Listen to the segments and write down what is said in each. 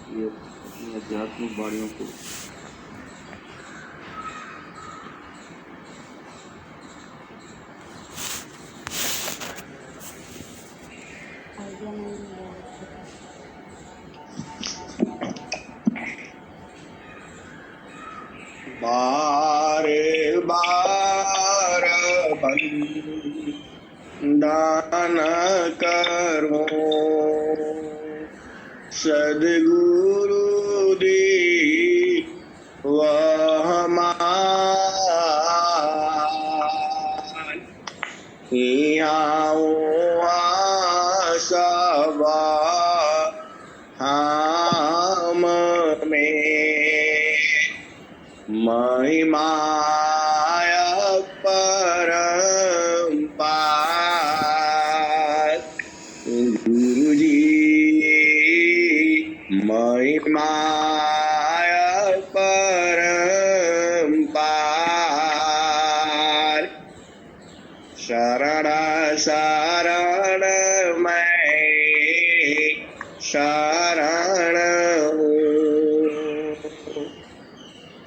ये अपनी आध्यात्मिक वाणियों को बार बार दान करो सद्गुरु दी वह मान सबा हम में महिमाय परम्पार गुरु जी महिमाय परम्पार शरण शरण मैं शरण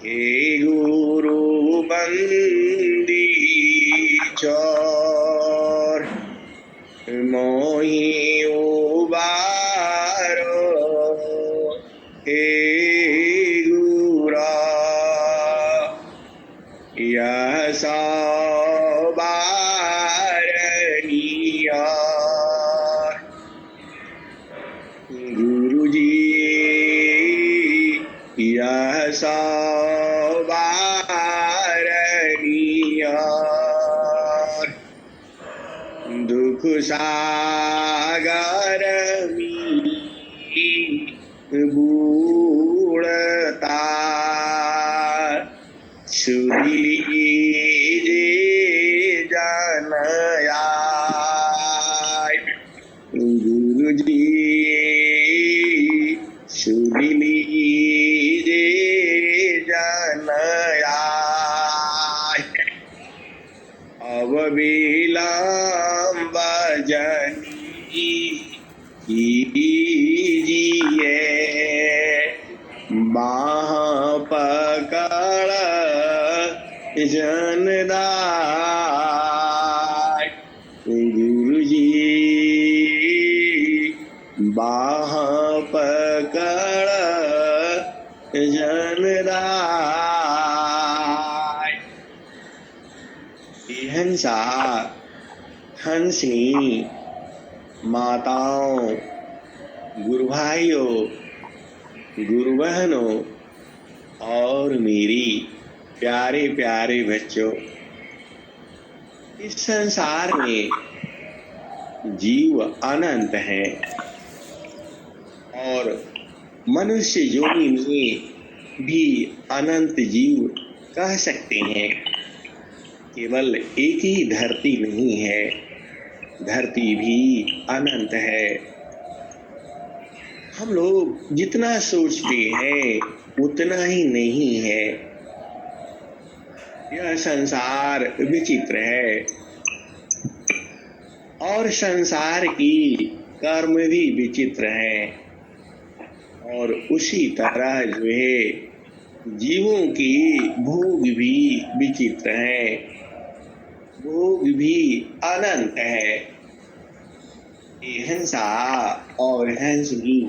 हे गुरु बंदी चोर मोहि उबारो हे गुरा यह सवारनिया गुरु जी यह सवारनिया दुख सागर बूढ़ता सुधीजे जनया गुरु जी सुधीजे जनया अब विलम्ब जनी कीजिए बाह पकड़ जनदाय गुरु जी बाह पकड़ जनदाय हंसा हंसनी माताओं गुरु भाइयों गुरु बहनों और मेरी प्यारे प्यारे बच्चों, इस संसार में जीव अनंत है और मनुष्य योनि में भी अनंत जीव कह सकते हैं। केवल एक ही धरती नहीं है, धरती भी अनंत है। हम लोग जितना सोचते हैं उतना ही नहीं है। यह संसार विचित्र है और संसार की कर्म भी विचित्र है और उसी तरह जो है जीवों की भोग भी विचित्र है, भोग भी अनंत है। हंसा और हंसनी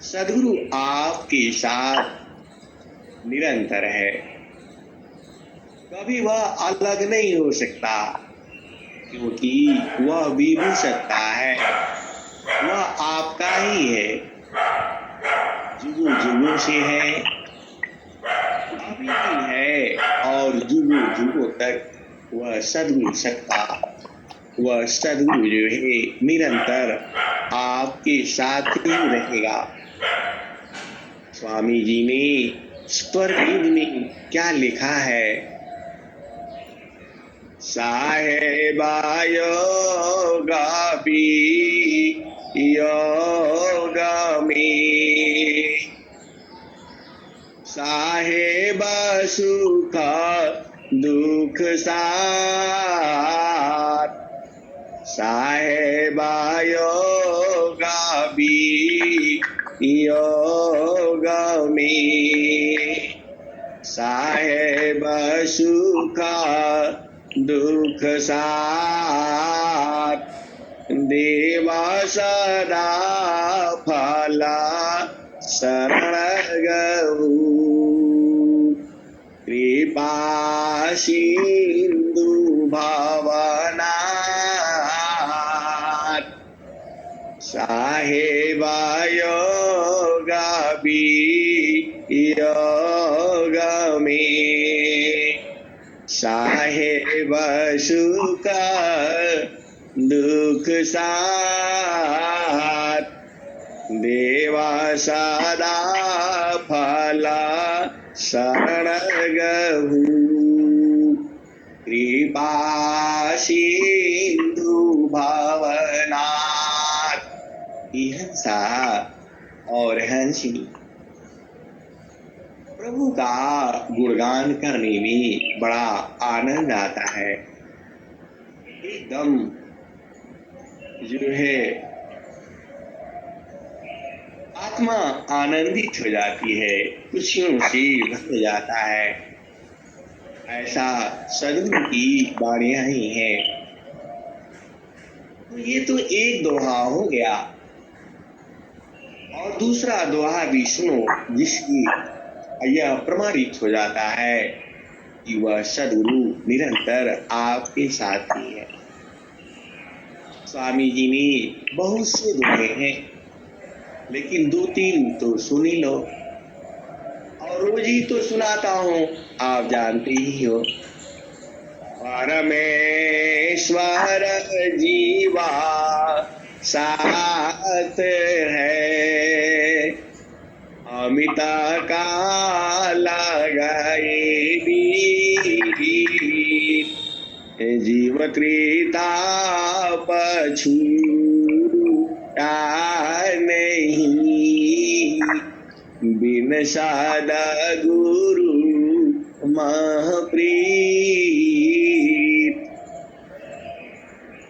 सद्गुरु आपके साथ निरंतर है, कभी वह अलग नहीं हो सकता क्योंकि वह विभू सत्ता है, वह आपका ही है, जुगों जुगों से है, अभी भी है और जुगों जुगों तक वह सद्गुरु सत्ता, वह सद्गुरु जो है निरंतर आपके साथ ही रहेगा। स्वामी जी ने स्वर्गीय में क्या लिखा है? साहेबा योगा भी योगा में साहेबा सुख दुख साथ साहेबा योगा भी योग में साहेब सुख दुख साथ देवा सदा फला शरण गहु कृपा सिंधु भवनाथ साहेब योग योग में साहेब सुख दुख साथ देवा सदा फला शरण गहु कृपा सिंधु भवनाथ। हंसा और हंसिनी प्रभु का गुणगान करने में बड़ा आनंद आता है। एकदम जो है आत्मा आनंदित हो जाती है, खुशियों से भर जाता है। ऐसा सदगुरु की वाणियां ही हैं। तो ये तो एक दोहा हो गया, और दूसरा दोहा भी सुनो, जिसकी यह प्रमाणित हो जाता है कि वह सदगुरु निरंतर आपके साथ ही है। स्वामी जी ने बहुत से दोहे हैं, लेकिन 2-3 तो सुन ही लो, और रोज ही तो सुनाता हूँ, आप जानते ही हो। परमेश्वर जीवा साथ है, अमित काल गए जीव त्रिता पछूटा नहीं, बिन सादा गुरु महप्रीत।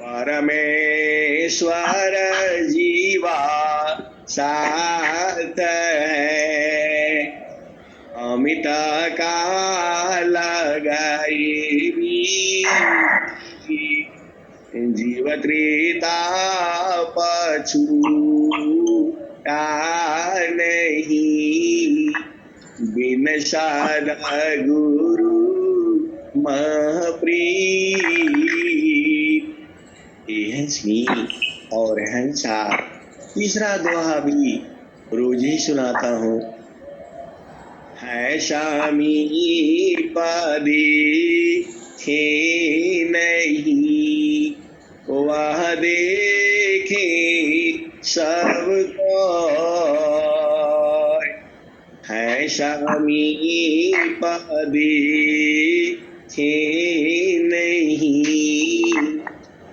परमेश्वर जीवा साथ है, अमित काल गए जीव त्रिता पछूटा नहीं, बिन सादा गुरु महप्रीत। हंसनी और हंसा तीसरा दोहा भी रोज ही सुनाता हूँ। है स्वामी पदी थे नहीं, वह देखे सबको। है स्वामी पदी थे नहीं,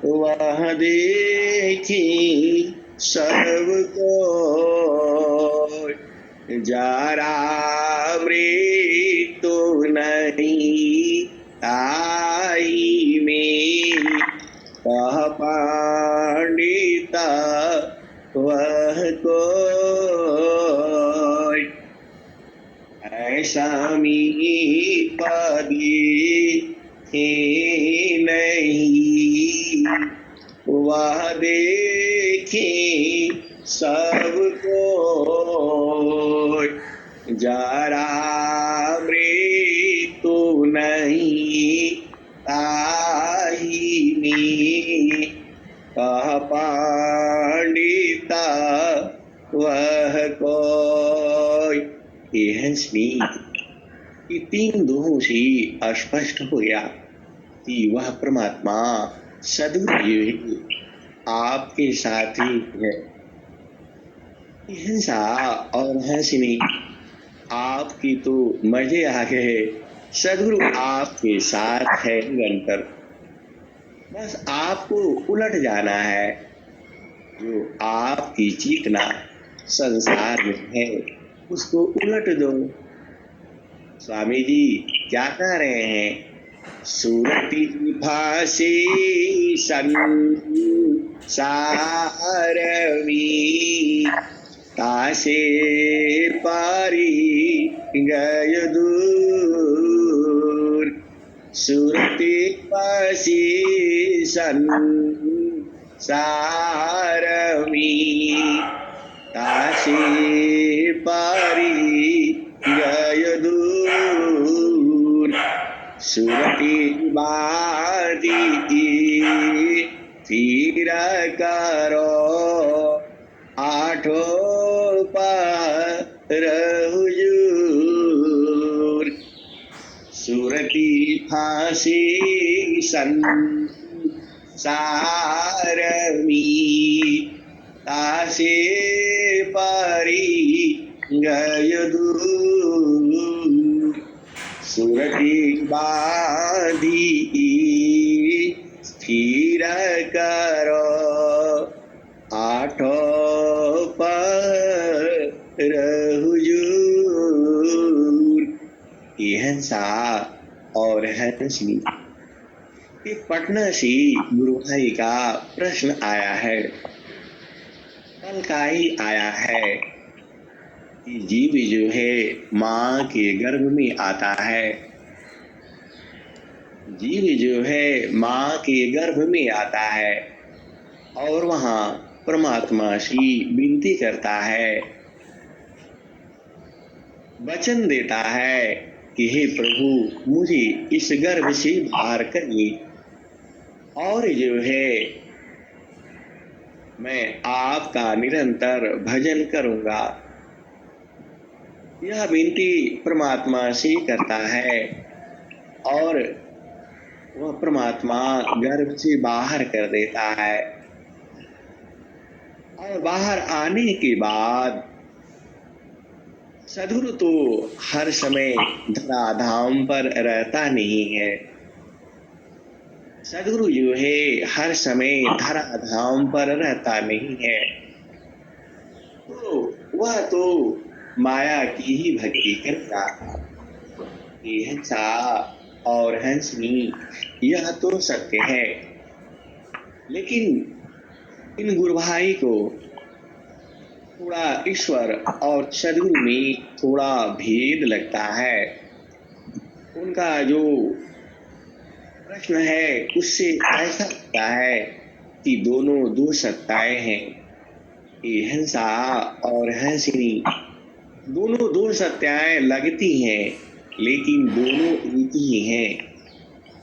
वह देखे सबको। जरा मृत्यु नहीं आई में, कह पंडिता वह कोई। ऐसा मी पदी थे नहीं, वह देखे सबको। जरा मृत्यु नहीं ताही में, कह पंडिता वह कोई। ये हंसनी ये 3 दोहों से स्पष्ट हो गया कि वह परमात्मा सदगुरु आपके साथ ही है। हंसा और हंसनी आपकी तो मजे आ गए। सदगुरु आपके साथ है निरंतर, बस आपको उलट जाना है। जो आपकी चेतना संसार में है उसको उलट दो। स्वामी जी क्या कह रहे हैं? सूरती फांसी संसारवी तासे पारी गय दूर सुरती पासी संसारमी तासे पारी गय दूर सुरती बादी फिर करो आठो पर हुजूर सुरती फांसी संसारमी तासे पारी गय दूर सुरती बाधी स्थिर करो आठो पर हुजूर। ये हंसा और हंसनी। ये पटना से गुरु भाई का प्रश्न आया है, कल का ही आया है कि जीव जो है माँ के गर्भ में आता है, जीव जो है माँ के गर्भ में आता है और वहाँ परमात्मा से विनती करता है, वचन देता है कि हे प्रभु मुझे इस गर्भ से बाहर करिए और जो है मैं आपका निरंतर भजन करूंगा। यह विनती परमात्मा से करता है और वह परमात्मा गर्भ से बाहर कर देता है और बाहर आने के बाद सद्गुरु तो हर समय धराधाम पर रहता नहीं है। सद्गुरु जो है हर समय धराधाम पर रहता नहीं है, तो वह तो माया की ही भक्ति करता। ये हंसा और हंसनी यह तो सत्य है, लेकिन इन गुरु भाई को थोड़ा ईश्वर और सद्गुरु में थोड़ा भेद लगता है। उनका जो प्रश्न है उससे ऐसा लगता है कि दोनों दो सत्ताएं हैं। ये हंसा और हंसनी दोनों दो सत्ताएं लगती हैं, लेकिन दोनों एक ही हैं।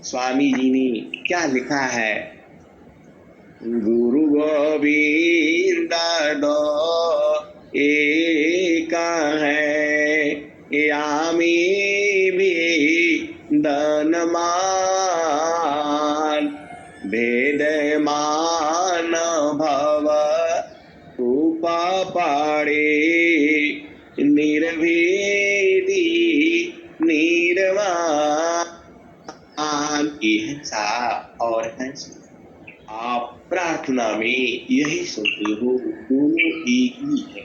स्वामी जी ने क्या लिखा है? गुरु गोविंद दो एका है, यामी भी धनमान भेद मान भव उपा पाड़े निर्भेदी निर्वाण। हंसा और हंस आप प्रार्थना में यही सुनते हो, दोनों एक ही है।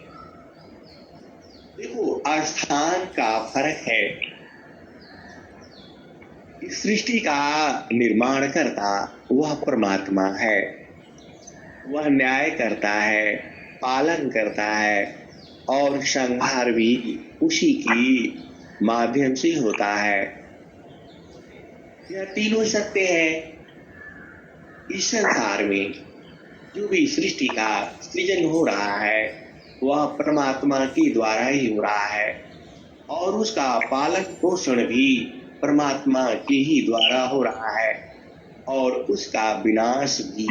देखो स्थान का फर्क है। इस सृष्टि का निर्माण करता वह परमात्मा है, वह न्याय करता है, पालन करता है और संहार भी उसी की माध्यम से होता है। यह तीनों सत्य है। इस संसार में जो भी सृष्टि का सृजन हो रहा है वह परमात्मा के द्वारा ही हो रहा है और उसका पालन पोषण भी परमात्मा के ही द्वारा हो रहा है और उसका विनाश भी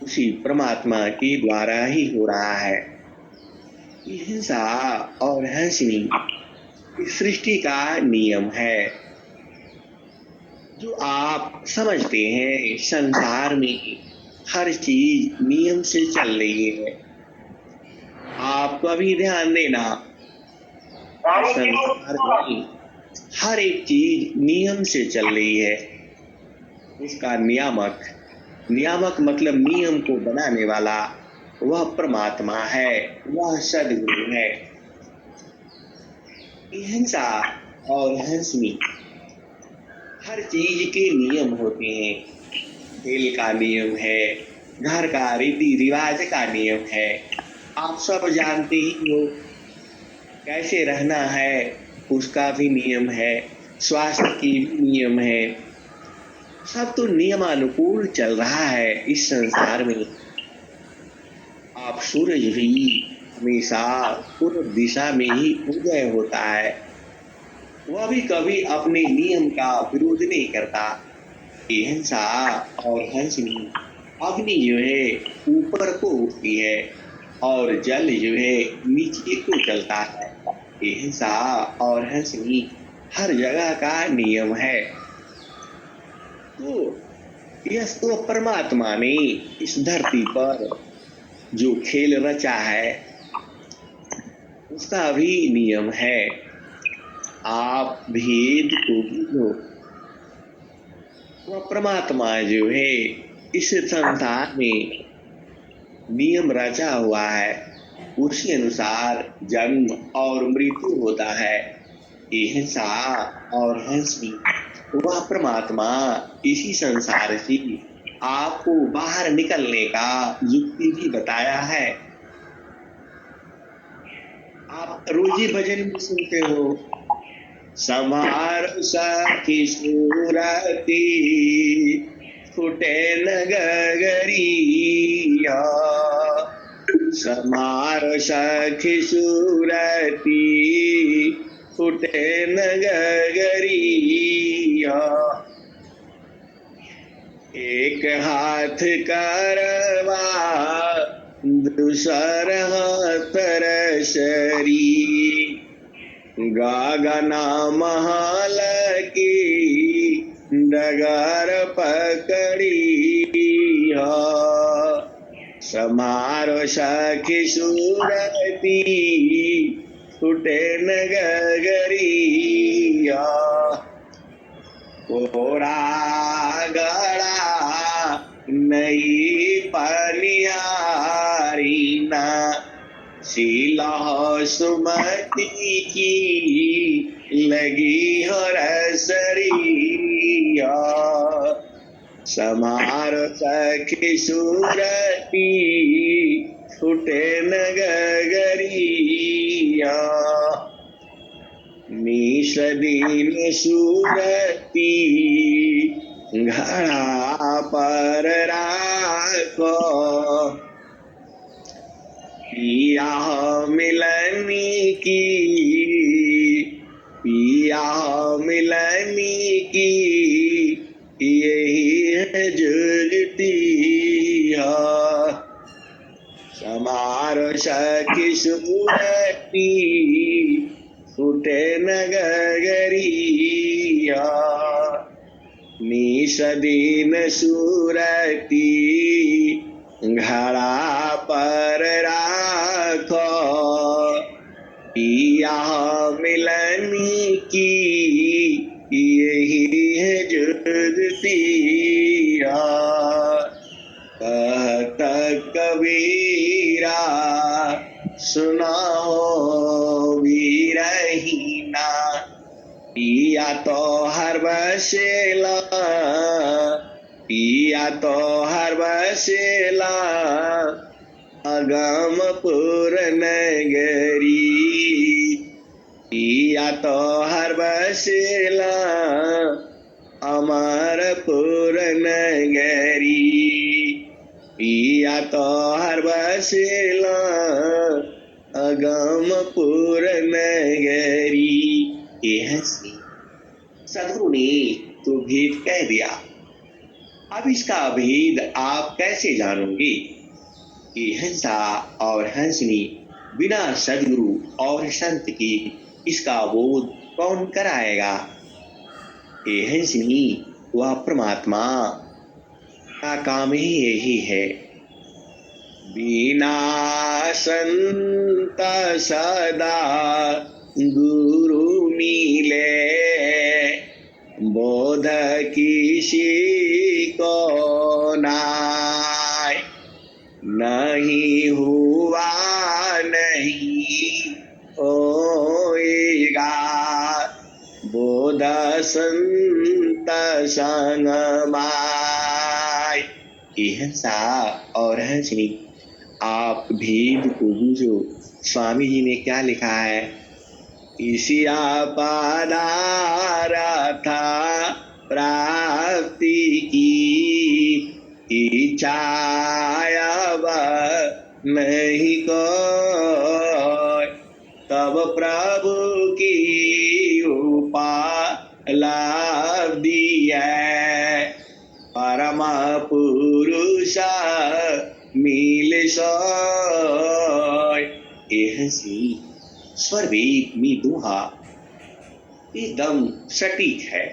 उसी परमात्मा के द्वारा ही हो रहा है। हिंसा और हंसनी इस सृष्टि का नियम है। जो आप समझते हैं संसार में हर चीज नियम से चल रही है, आप कभी ध्यान देना संसार में हर एक चीज नियम से चल रही है। उसका नियामक मतलब नियम को बनाने वाला वह परमात्मा है, वह सद्गुरु है। हिंसा और हंसनी हर चीज के नियम होते हैं। खेल का नियम है, घर का रीति रिवाज का नियम है, आप सब जानते ही हो कैसे रहना है, उसका भी नियम है, स्वास्थ्य की भी नियम है। सब तो नियमानुकूल चल रहा है इस संसार में। आप सूरज भी हमेशा पूर्व दिशा में ही उदय होता है, वह भी कभी अपने नियम का विरोध नहीं करता। हिंसा और हंसनी अग्नि जो है ऊपर को उठती है और जल जो है नीचे को चलता है। हिंसा और हंसनी हर जगह का नियम है। तो यह तो परमात्मा ने इस धरती पर जो खेल रचा है उसका भी नियम है। आप भेद को भी लो, वह परमात्मा जो है इस संसार में नियम रचा हुआ है, उसी अनुसार जन्म और मृत्यु होता है। हिंसा और हंसनी वह परमात्मा इसी संसार से आपको बाहर निकलने का युक्ति भी बताया है। आप रोजी भजन भी सुनते हो, संभार सखी सूरती फुटे न गगरिया, समार सखी सूरती फुटे न गगरिया। एक हाथ करवा दूसर हाथ रसरी, गगना महल की डगर पकड़ी। समारो सखी सूरती फुटे न गगरिया, कोरा गड़ा नई पनियारी ना, शीला सुमति की लगी हो रसरिया। समार सखी सूरती फुटे न गगरिया, निश दिन सूरती घड़ा पर राखो, पिया मिलनी की, पिया मिलनी की यही है जुगती। समार सखी सूरती फुटे न गगरिया, निश दिन सूरती घड़ा पर राखो, पिया मिलनी की यही है जुगती। कहत कबीरा सुनाओ वीरहीना, पिया तो हर बसेला, पिया तो हर बसेला अगमपुर नगरी, पिया तो हर बसेला अमरपुर नगरी, पिया तो हर बसेला अगमपुर नगरी। सदगुरु ने तो भेद कह दिया, अब इसका भेद आप कैसे जानोगे? कि हिंसा और हंसनी बिना सदगुरु और संत की इसका बोध कौन कराएगा? ये हंसनी वह परमात्मा का काम ही यही है। बिना संत सदा गुरु मिले, बोध किसी को नाय, नहीं हुआ नहीं होएगा, बोध संत संग माय। हिंसा और हंसनी आप आप भेद को बूझो। स्वामी जी ने क्या लिखा है? ईशिया पदारथा प्राप्ति की इच्छा अब नहीं कोई, तब प्रभु की उपलब्धि है। परम पुरुष मिल सोय। ऐसी स्वर वेग में दोहा एकदम सटीक है।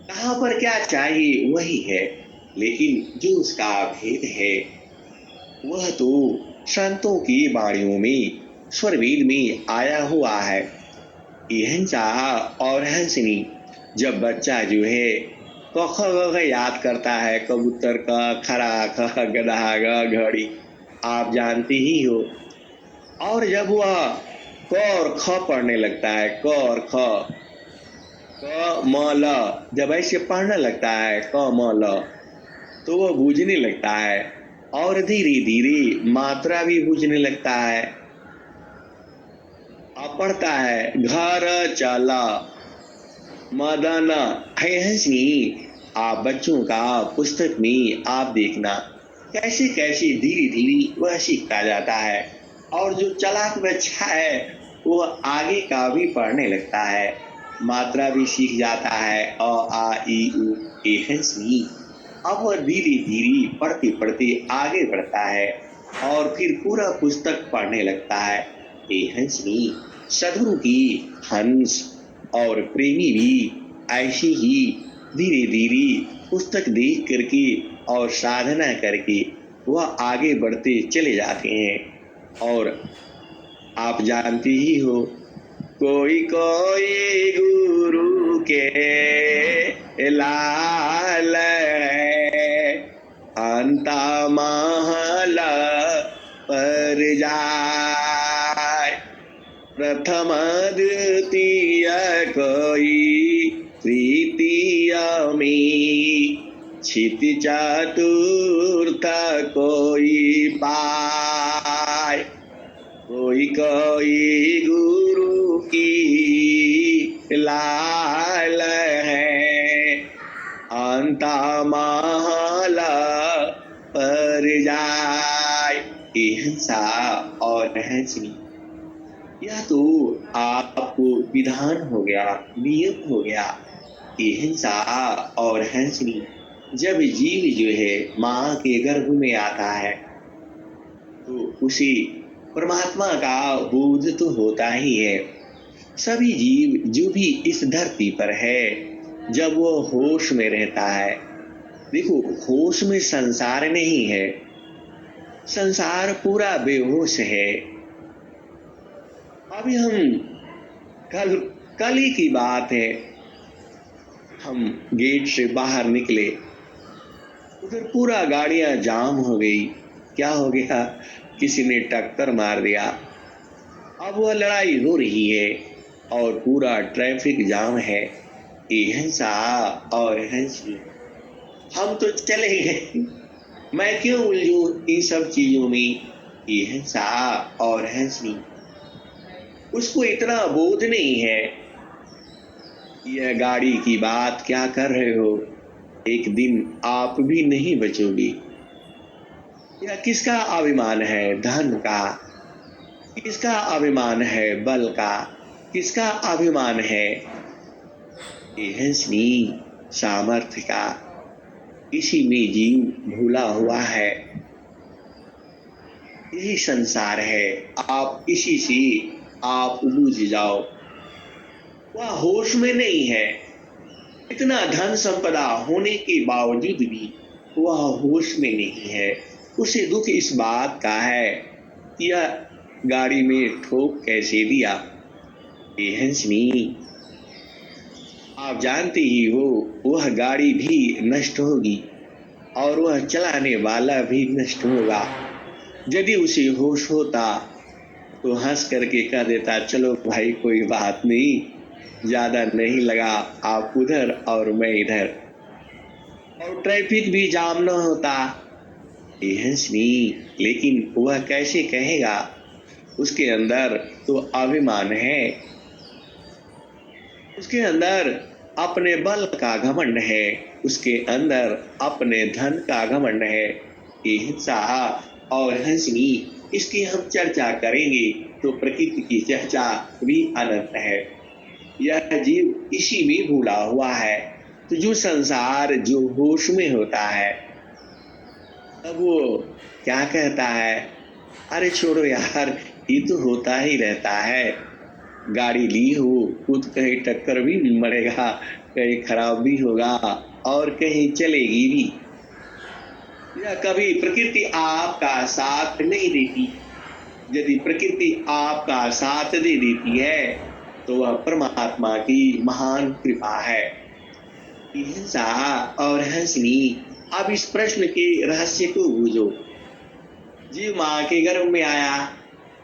कहाँ पर क्या चाहिए वही है, लेकिन जो उसका भेद है वह तो संतों की वाणियों में स्वर वेद में आया हुआ है। हंसा और हंसनी, जब बच्चा जो है क ख ग घ याद करता है, कबूतर का, खरा ख, गधा ग, घड़ी, आप जानते ही हो। और जब वह क और ख पढ़ने लगता है, क और ख, क म ल, जब ऐसे पढ़ने लगता है क म ल, तो वह बूझने लगता है और धीरे धीरे मात्रा भी बूझने लगता है। अब पढ़ता है घर चला मदन। हंसी, आप बच्चों का पुस्तक में आप देखना कैसे कैसे धीरे धीरे वह सीखता जाता है। और जो चालाक बच्चा है वह आगे का भी पढ़ने लगता है, मात्रा भी सीख जाता है, अ आ ई उ ए हंसी। अब वह धीरे धीरे पढ़ते पढ़ते आगे बढ़ता है और फिर पूरा पुस्तक पढ़ने लगता है। ए हंसनी, सदगुरु की हंस और प्रेमी भी ऐसे ही धीरे धीरे पुस्तक देख करके और साधना करके वह आगे बढ़ते चले जाते हैं। और आप जानते ही हो, कोई कोई गुरु के लाल है, अंता महल पर जाए, प्रथम द्वितीय कोई तृतीय में, क्षिति चतुर्थ कोई पाए। कोई कोई गुरु की लाल है, अंता महल पर जाए। हंसा और हंसनी, यह तो आपको विधान हो गया, नियम हो गया। हिंसा और हंसनी, जब जीव जो है माँ के गर्भ में आता है तो उसे परमात्मा का बोध तो होता ही है। सभी जीव जो भी इस धरती पर है, जब वो होश में रहता है, देखो होश में संसार नहीं है, संसार पूरा बेहोश है। अभी हम कल ही की बात है, हम गेट से बाहर निकले, उधर पूरा गाड़ियां जाम हो गई। क्या हो गया? किसी ने टक्कर मार दिया। अब वह लड़ाई हो रही है और पूरा ट्रैफिक जाम है। हिंसा और हंसी, हम तो चले गए, मैं क्यों उलझूं इन सब चीजों में? हिंसा और हंसी, उसको इतना बोध नहीं है। यह गाड़ी की बात क्या कर रहे हो, एक दिन आप भी नहीं बचोगे। यह किसका अभिमान है? धन का। किसका अभिमान है? बल का। किसका अभिमान है? हंसनी, सामर्थ्य का। इसी में जीव भूला हुआ है। यही संसार है, आप इसी से आप बूझ जाओ। वह होश में नहीं है, इतना धन संपदा होने के बावजूद भी वह होश में नहीं है। उसे दुख इस बात का है, यह गाड़ी में ठोक कैसे दिया। हंसनी, आप जानते ही हो वह गाड़ी भी नष्ट होगी और वह चलाने वाला भी नष्ट होगा। यदि उसे होश होता तो हंस करके कह देता, चलो भाई कोई बात नहीं, ज्यादा नहीं लगा, आप उधर और मैं इधर, और ट्रैफिक भी जाम न होता। ये हंसनी, लेकिन वह कैसे कहेगा? उसके अंदर तो अभिमान है, उसके अंदर अपने बल का घमंड है, उसके अंदर अपने धन का घमंड है। ये हिंसा और हंसनी, इसकी हम चर्चा करेंगे तो प्रकृति की चर्चा भी अनंत है। यह जीव इसी में भूला हुआ है। तो जो संसार जो होश में होता है, तब वो क्या कहता है? अरे छोड़ो यार, ये तो होता ही रहता है। गाड़ी ली हो, खुद कहीं टक्कर भी मरेगा, कहीं खराब भी होगा और कहीं चलेगी भी। या कभी प्रकृति आपका साथ नहीं देती। यदि प्रकृति आपका साथ दे देती है तो वह परमात्मा की महान कृपा है। हिंसा और हंसनी, अब इस प्रश्न के रहस्य को बूझो। जीव माँ के गर्भ में आया,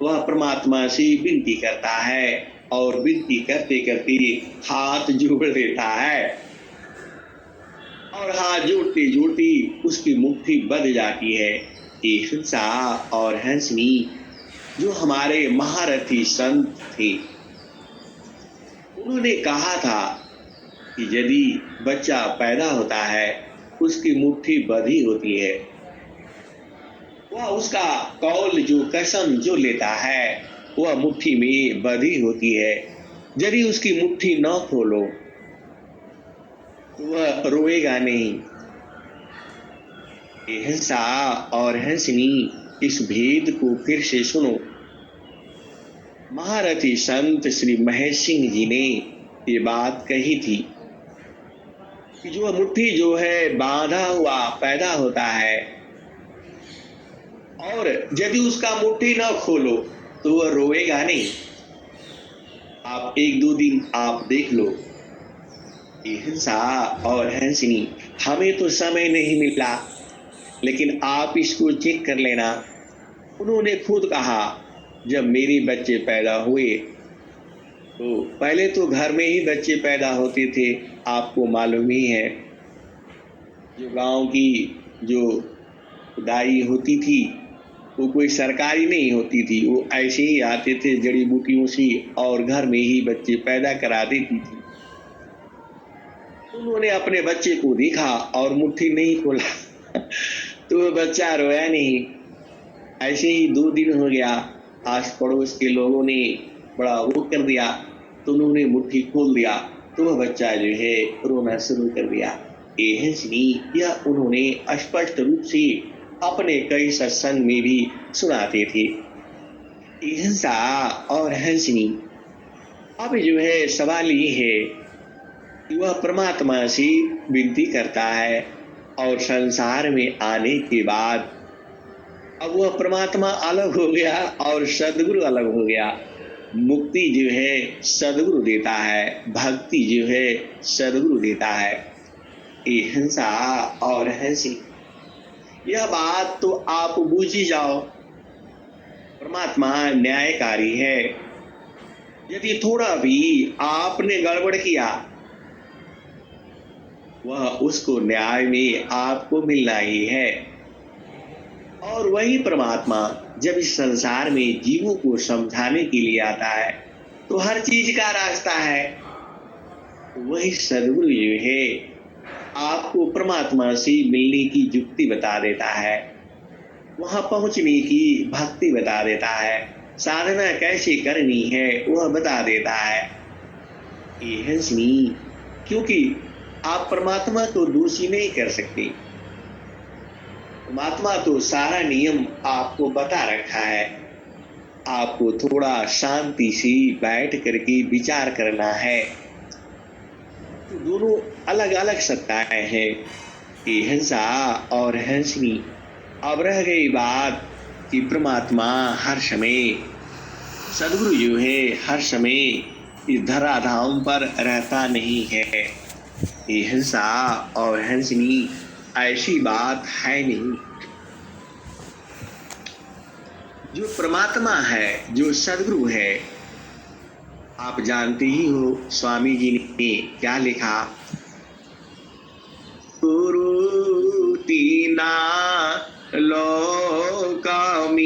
वह परमात्मा से विनती करता है और विनती करते करते हाथ जोड़ देता है और हाथ जोड़ते जोड़ते उसकी मुट्ठी बंध जाती है। ये हिंसा और हंसनी जो हमारे महारथी संत थे, उन्होंने कहा था कि यदि बच्चा पैदा होता है, उसकी मुट्ठी बंधी होती है, वह उसका कौल जो कसम जो लेता है वह मुट्ठी में बंधी होती है। यदि उसकी मुट्ठी न खोलो तो वह रोएगा नहीं। हिंसा और हंसनी, इस भेद को फिर से सुनो। महारथी संत श्री महेश सिंह जी ने ये बात कही थी कि जो मुट्ठी जो है बांधा हुआ पैदा होता है, और यदि उसका मुट्ठी न खोलो तो वह रोएगा नहीं। आप एक दो दिन आप देख लो। हिंसा और हंसनी, हमें तो समय नहीं मिला, लेकिन आप इसको चेक कर लेना। उन्होंने खुद कहा, जब मेरे बच्चे पैदा हुए तो पहले तो घर में ही बच्चे पैदा होते थे, आपको मालूम ही है। जो गांव की जो दाई होती थी वो कोई सरकारी नहीं होती थी, वो ऐसे ही आते थे जड़ी बूटियों से और घर में ही बच्चे पैदा करा देती थी। उन्होंने अपने बच्चे को देखा और मुट्ठी नहीं खोला तो वो बच्चा रोया नहीं। ऐसे ही 2 दिन हो गया, आस पड़ोस के लोगों ने बड़ा वो कर दिया तो उन्होंने मुट्ठी खोल दिया तो वह बच्चा जो है रोना शुरू कर दिया। ये हंसनी, यह उन्होंने स्पष्ट रूप से अपने कई सत्संग में भी सुनाते थे। हिंसा और हंसनी, अब जो है सवाल ये है कि वह परमात्मा से विनती करता है और संसार में आने के बाद अब वह परमात्मा अलग हो गया और सदगुरु अलग हो गया। मुक्ति जो है सदगुरु देता है, भक्ति जो है सदगुरु देता है। ये हिंसा और हंसी, यह बात तो आप बूझ ही जाओ। परमात्मा न्यायकारी है। यदि थोड़ा भी आपने गड़बड़ किया, वह उसको न्याय में आपको मिलना ही है। और वही परमात्मा जब इस संसार में जीवों को समझाने के लिए आता है तो हर चीज का रास्ता है। वही सदगुरु जो है आपको परमात्मा से मिलने की युक्ति बता देता है, वहां पहुंचने की भक्ति बता देता है, साधना कैसे करनी है वह बता देता है। ये हंसनी, क्योंकि आप परमात्मा को दोषी नहीं कर सकते। परमात्मा तो सारा नियम आपको बता रखा है। आपको थोड़ा शांति से बैठ करके विचार करना है। तो दोनों अलग अलग सत्ताएं हैं, ये हिंसा और हंसनी। अब रह गई बात कि परमात्मा हर समय, सदगुरु जो है हर समय इस धराधाम पर रहता नहीं है। ये हिंसा और हंसनी ऐसी बात है नहीं। जो परमात्मा है, जो सदगुरु है, आप जानते ही हो स्वामी जी ने क्या लिखा। गुरु तीना लोकमी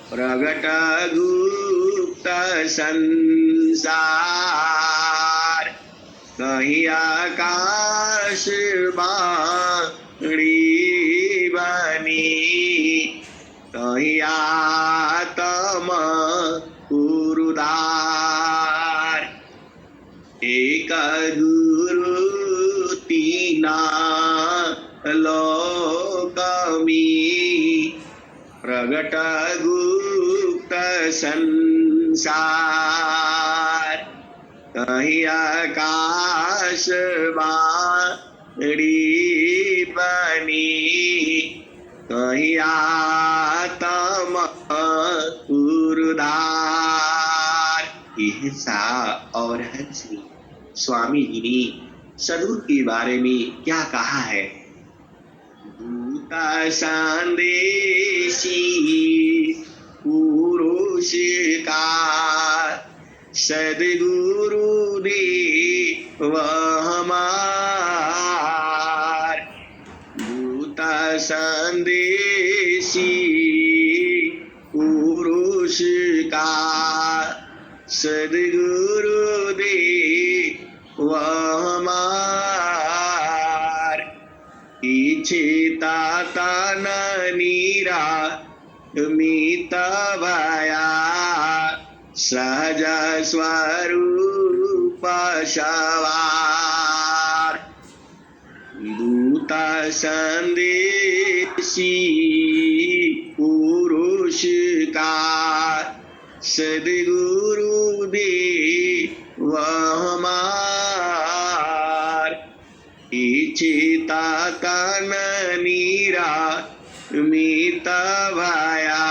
प्रगट गुप्त संसार कहीं आकाश बाणी बनी कहीं आत्म उरुदार एक गुरु तीना लोकमी प्रगट गुप्त संसार कहीं आकाश बाणी बनी कहीं आत्म उरुदार। हिंसा और हंसनी स्वामी जी ने सद्गुरु के बारे में क्या कहा है? भूता संदेशी पुरुष का सद्गुरु देव हमार भूता संदेशी पुरुष का सद्गुरु देव हमार इच्छिता तन नीरा मित भया सहज स्वरूप सवार दूत संदेशी पुरुष का सद्गुरु देव हमार इच्छिता तन नीरा मित भया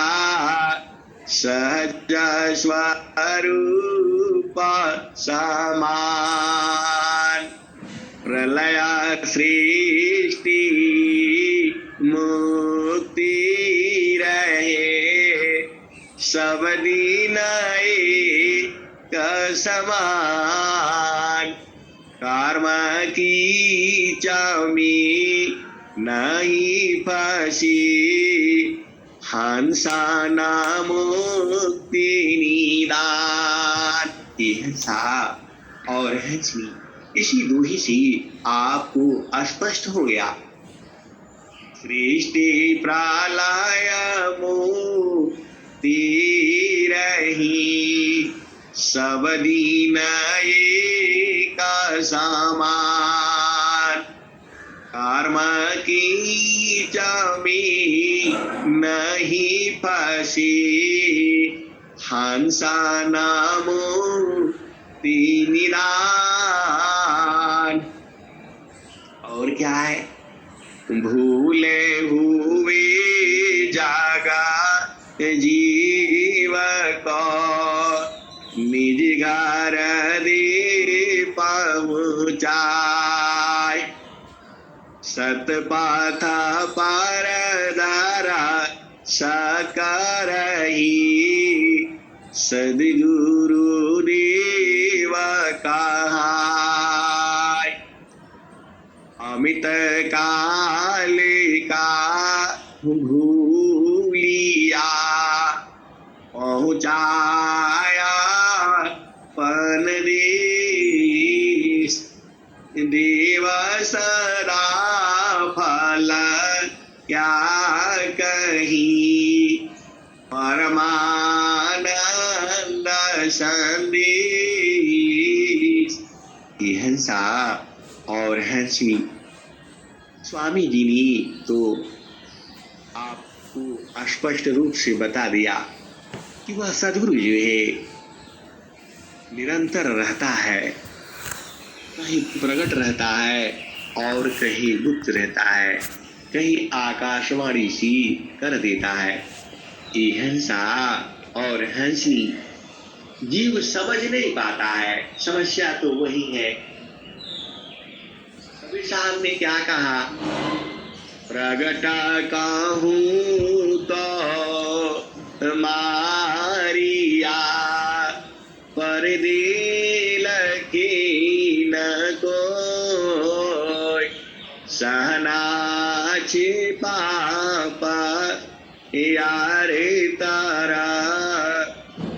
सहज स्वरूप समान प्रलय सृष्टि मुक्ति रहे सब दिन एक समान कर्म की चामी नहीं फंसी हंसा मुक्ति निदान। हिंसा और हंसनी इसी दो ही से आपको स्पष्ट हो गया। सृष्टि प्रलय मुक्ति रही सब दिन एक समान कर्म की जमी नहीं फंसी हंसा मुक्ति निदान। और क्या है? भूले हुए जागा जीव को निज घर दे पहुँचाए सतपथ पर धारा सकरही सद्गुरु देव कहाय अमित काल का भूलिया पहुँचाया पन देश देव सदा फल क्या कही परमानंद संदेश। हिंसा और हंसनी स्वामी जी ने तो आपको स्पष्ट रूप से बता दिया कि वह सद्गुरु जो है निरंतर रहता है, कहीं प्रकट रहता है और कहीं गुप्त रहता है, कहीं आकाशवाणी सी कर देता है। ये हिंसा और हंसनी जीव समझ नहीं पाता है। समस्या तो वही है। कबीर साहब ने क्या कहा? प्रगट कहूँ तो मारिया पर दिल की न कोई सहना छिपा यारे तारा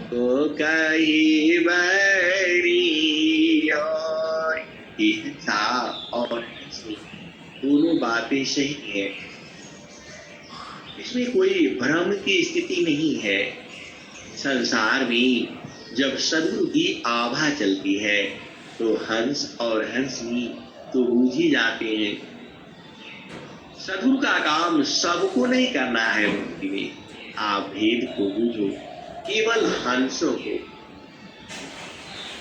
तो कहीं बैरी और हिंसा और दोनों बातें सही है। इसमें कोई भ्रम की स्थिति नहीं है। संसार में जब सदगुरु की आभा चलती है तो हंस और हंसनी तो बूझ ही जाते हैं। सदगुरु का काम सबको नहीं करना है मुक्ति में। आप भेद को बूझो, केवल हंसों को।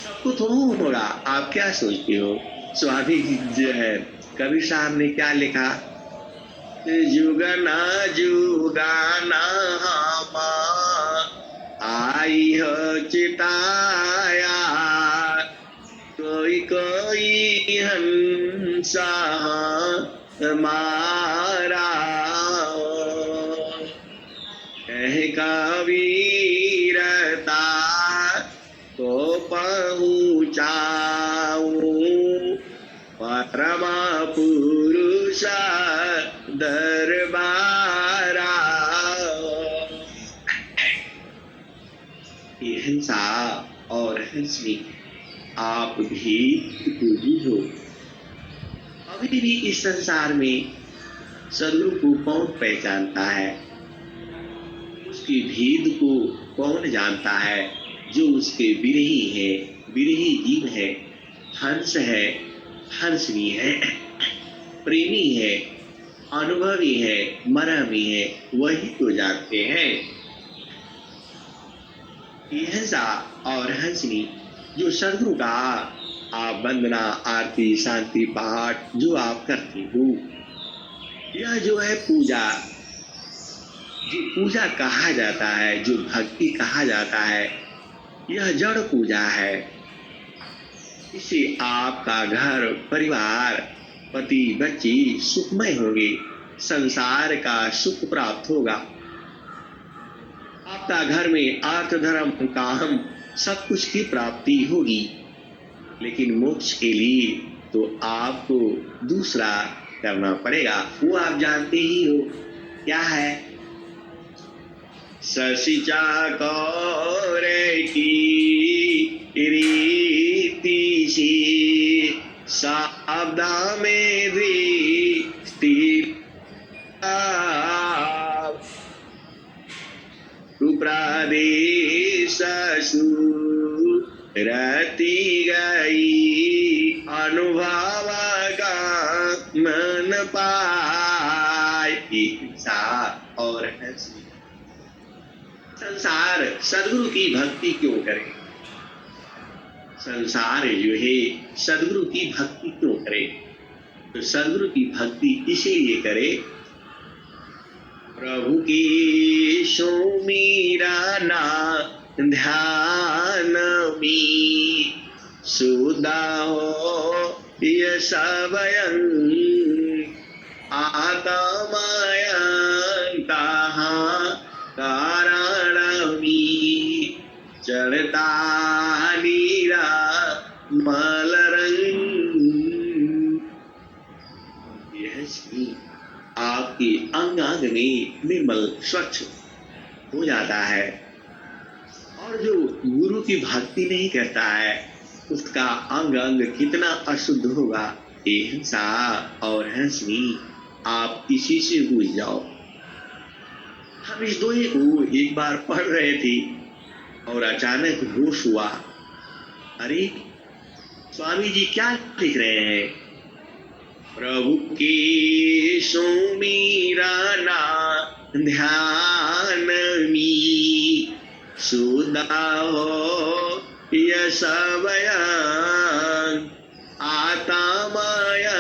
सबको थोड़ा होगा। आप क्या सोचते हो? स्वामी जी जो है कबीर साहब ने क्या लिखा? जुगना जुगाना हमा आई हो चिताया कोई कोई हंसा मारा कह कबीरता को पहुँचाऊं परम पुरुष दरबारा। हिंसा और हंसनी आप भी बूझो। अभी भी इस संसार में सदगुरु को कौन पहचानता है? उसकी भेद को कौन जानता है? जो उसके विरही है, विरही जीव है, हंस है, हंसनी है, प्रेमी है, अनुभवी है, मरमी है, वही तो जानते हैं। हिंसा और हंसनी जो सदगुरु का आप वंदना, आरती, शांति पाठ जो आप करते हो, यह जो है पूजा, जो पूजा कहा जाता है, जो भक्ति कहा जाता है, यह जड़ पूजा है। इससे आपका घर परिवार, पति, बच्चे सुखमय होंगे, संसार का सुख प्राप्त होगा। आपका घर में अर्थ, धर्म, काम सब कुछ की प्राप्ति होगी। लेकिन मोक्ष के लिए तो आपको दूसरा करना पड़ेगा। वो आप जानते ही हो क्या है? ससिचा कौरे की रीति सी सावधा में दृष्टि प्रदेश रति गई अनुभव का मन पाए। हिंसा और हंसी। संसार सदगुरु की भक्ति क्यों करे? संसार जो है सदगुरु की भक्ति क्यों करे? तो सदगुरु की भक्ति इसीलिए करे, प्रभु की सुमीरा ना ध्यान में सुधा हो ये सबयं आत्मयं कहाँ कारण में चढ़ता नीरा मल रंग। यह आपके अंग अंग में निर्मल स्वच्छ हो जाता है। और जो गुरु की भक्ति नहीं करता है उसका अंग अंग कितना अशुद्ध होगा। ये हिंसा और हंसनी आप इसी से भूल जाओ। हम इस दोहे को एक बार पढ़ रहे थे और अचानक होश हुआ, अरे स्वामी जी क्या लिख रहे हैं? प्रभु की सुमीरा ना ध्यान में सुधा हो ये सबयं आत्मयं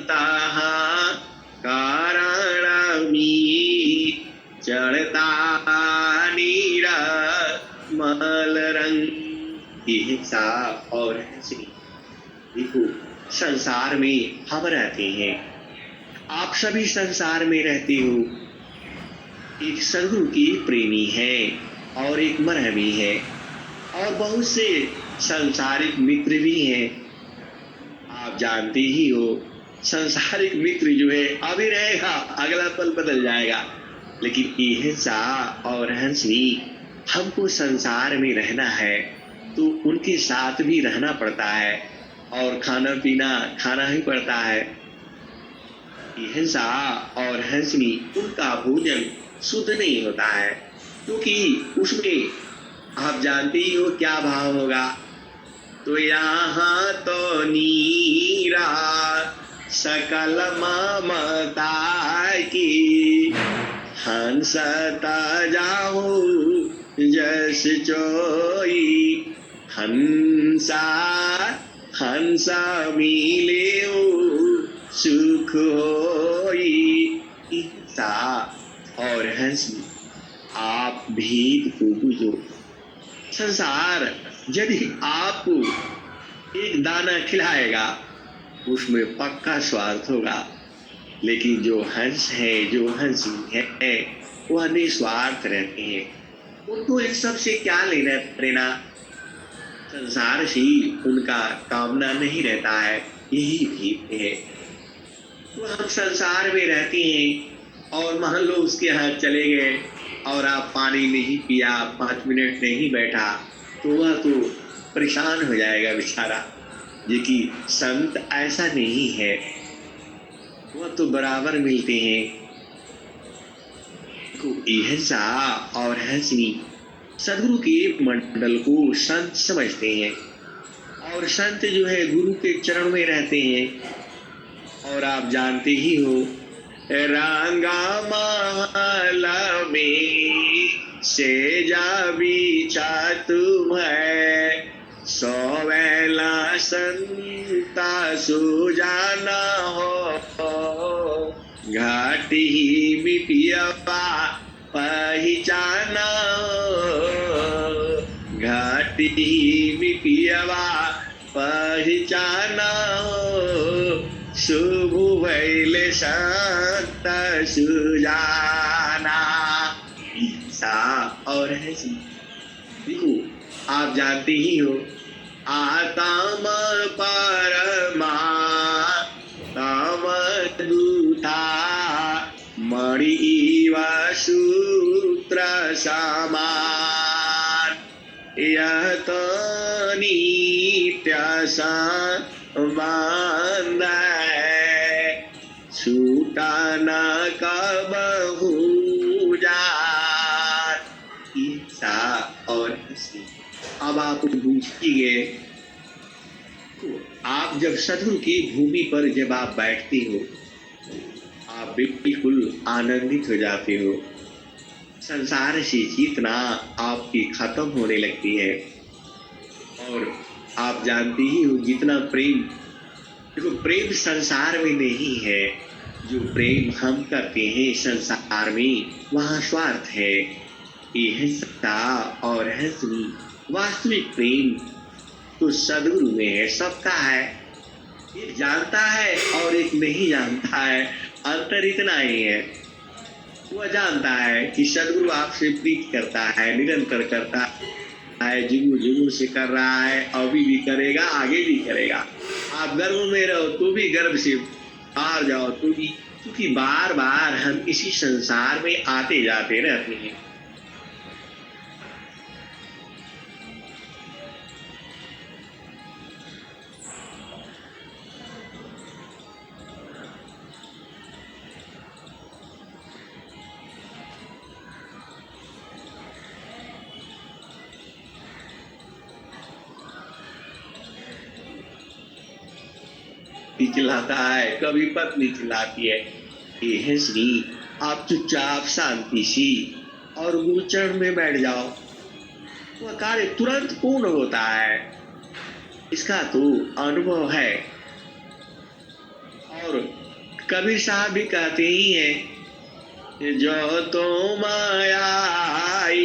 तहाँ कारण में चढ़ता नीरा मल रंग। हिंसा और हंसनी। देखो संसार में हम रहते हैं, आप सभी संसार में रहते हो। एक सदगुरु की प्रेमी है और एक मरहमी है और बहुत से सांसारिक मित्र भी हैं। आप जानते ही हो संसारिक मित्र जो है अभी रहेगा, अगला पल बदल जाएगा। लेकिन हिंसा और हंस भी हमको संसार में रहना है तो उनके साथ भी रहना पड़ता है और खाना पीना खाना ही पड़ता है। हिंसा और हंसनी उनका भोजन शुद्ध नहीं होता है क्योंकि उसमें आप जानते ही हो क्या भाव होगा। तो यहाँ तो नीरा सकल ममता की हंसता जाओ जस चोई हंसा हंसा मिले सुख होई। हिंसा और हंसी आप भेद को बुझो। संसार यदि आपको एक दाना खिलाएगा उसमें पक्का स्वार्थ होगा, लेकिन जो हंस है जो हंसी है वह निस्वार्थ रहते हैं। उनको इन सब से क्या लेना देना, संसार से उनका कामना नहीं रहता है, यही भेद है। तो हम संसार में रहते हैं और मान लो उसके यहाँ चले गए और आप पानी नहीं पिया, 5 मिनट नहीं बैठा तो वह तो परेशान हो जाएगा बेचारा। लेकिन संत ऐसा नहीं है, वह तो बराबर मिलते हैं। तो हिंसा और हंसनी सदगुरु के मंडल को संत समझते हैं और संत जो है गुरु के चरण में रहते हैं। और आप जानते ही हो रंगा महल में से जा बिछा तुम्हें सोवेला संता सुजाना हो घाटी ही पियपा पहचाना हो घाटी ही पियवा पहचाना हो शुभ भैले संत सुजाना। हिंसा और हंसी देखो आप जानते ही हो आत्म परमा तम दूता मणि व सूत्र समान यह तो नित्य संबंध छूटा न कबहू जात। हिंसा और हंसी अब आप पूछिए आप जब सदगुरु की भूमि पर जब आप बैठते हो आप बिल्कुल आनंदित हो जाते हो। संसार से चेतना आपकी खत्म होने लगती है और आप जानते ही हो जितना प्रेम, देखो प्रेम संसार में नहीं है, जो प्रेम हम करते हैं संसार में वहाँ स्वार्थ है। ये हिंसा और हंसनी वास्तविक प्रेम तो सदगुरु में है, सबका है। एक जानता है और एक नहीं जानता है, अंतर इतना ही है। वह जानता है कि सदगुरु आपसे प्रीत करता है, निरंतर करता है, जुगु जुगु से कर रहा है, अभी भी करेगा, आगे भी करेगा। आप गर्भ में रहो तो भी गर्भ से बाहर जाओ तो भी, क्योंकि बार बार हम इसी संसार में आते जाते रहते हैं। चिल्लाता है, कभी पत्नी चिल्लाती है। ये है श्री आप चुपचाप शांति सी और गुरुचरण में बैठ जाओ, वह कार्य तुरंत पूर्ण होता है। इसका तो अनुभव है। और कबीर साहब भी कहते ही हैं जो तो मायाई